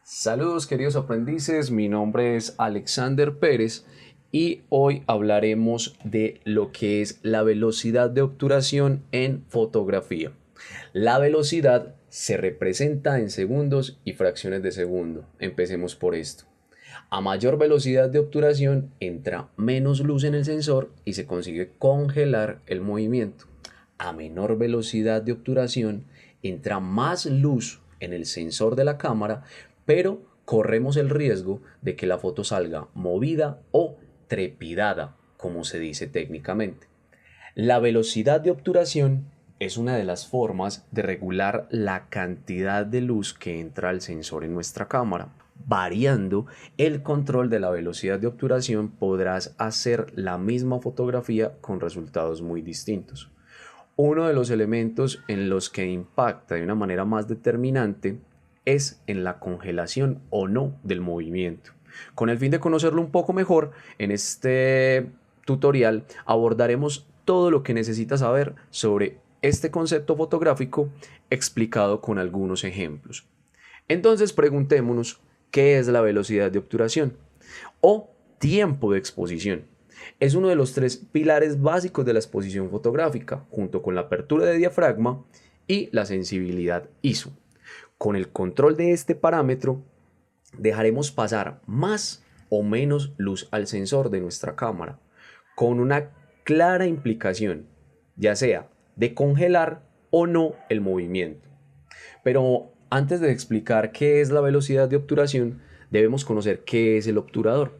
Saludos queridos aprendices, mi nombre es Alexander Pérez y hoy hablaremos de lo que es la velocidad de obturación en fotografía. La velocidad se representa en segundos y fracciones de segundo. Empecemos por esto. A mayor velocidad de obturación entra menos luz en el sensor y se consigue congelar el movimiento. A menor velocidad de obturación entra más luz en el sensor de la cámara, pero corremos el riesgo de que la foto salga movida o trepidada, como se dice técnicamente. La velocidad de obturación es una de las formas de regular la cantidad de luz que entra al sensor en nuestra cámara. Variando el control de la velocidad de obturación podrás hacer la misma fotografía con resultados muy distintos. Uno de los elementos en los que impacta de una manera más determinante es en la congelación o no del movimiento. Con el fin de conocerlo un poco mejor, en este tutorial abordaremos todo lo que necesitas saber sobre este concepto fotográfico explicado con algunos ejemplos. Entonces preguntémonos, ¿qué es la velocidad de obturación o tiempo de exposición? Es uno de los tres pilares básicos de la exposición fotográfica, junto con la apertura de diafragma y la sensibilidad ISO. Con el control de este parámetro, dejaremos pasar más o menos luz al sensor de nuestra cámara, con una clara implicación, ya sea de congelar o no el movimiento. Pero antes de explicar qué es la velocidad de obturación, debemos conocer qué es el obturador.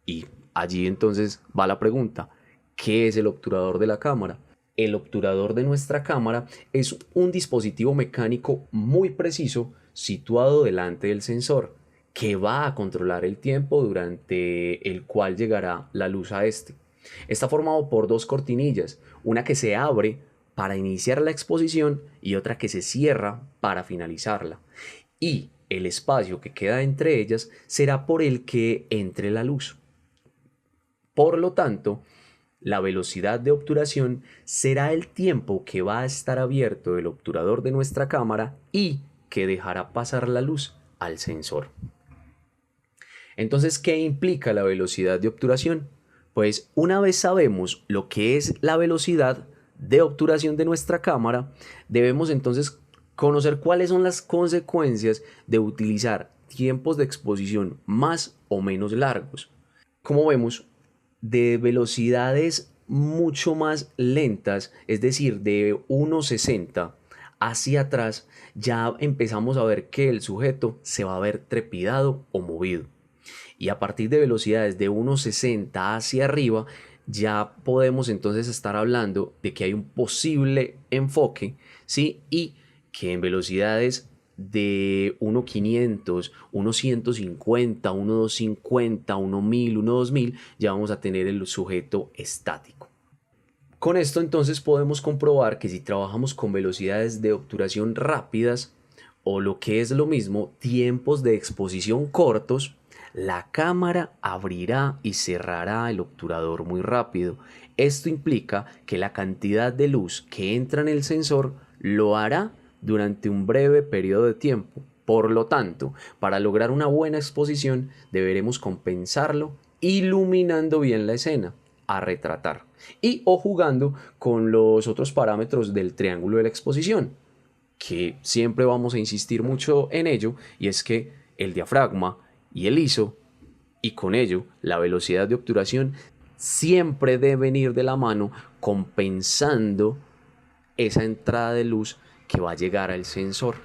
Y allí entonces va la pregunta, ¿qué es el obturador de la cámara? El obturador de nuestra cámara es un dispositivo mecánico muy preciso situado delante del sensor que va a controlar el tiempo durante el cual llegará la luz a este. Está formado por dos cortinillas, una que se abre para iniciar la exposición y otra que se cierra para finalizarla. Y el espacio que queda entre ellas será por el que entre la luz. Por lo tanto, la velocidad de obturación será el tiempo que va a estar abierto el obturador de nuestra cámara y que dejará pasar la luz al sensor. Entonces, ¿qué implica la velocidad de obturación? Pues una vez sabemos lo que es la velocidad de obturación de nuestra cámara, debemos entonces conocer cuáles son las consecuencias de utilizar tiempos de exposición más o menos largos. Como vemos, de velocidades mucho más lentas, es decir, de 1,60 hacia atrás, ya empezamos a ver que el sujeto se va a ver trepidado o movido. Y a partir de velocidades de 1,60 hacia arriba, ya podemos entonces estar hablando de que hay un posible enfoque, ¿sí? Y que en velocidades de 1,500, 1,150, 1,250, 1,1000, 1,2000, ya vamos a tener el sujeto estático. Con esto entonces podemos comprobar que si trabajamos con velocidades de obturación rápidas, o lo que es lo mismo, tiempos de exposición cortos, la cámara abrirá y cerrará el obturador muy rápido. Esto implica que la cantidad de luz que entra en el sensor lo hará durante un breve periodo de tiempo. Por lo tanto, para lograr una buena exposición deberemos compensarlo iluminando bien la escena a retratar y o jugando con los otros parámetros del triángulo de la exposición, que siempre vamos a insistir mucho en ello, y es que el diafragma y el ISO, y con ello la velocidad de obturación, siempre deben ir de la mano compensando esa entrada de luz que va a llegar al sensor.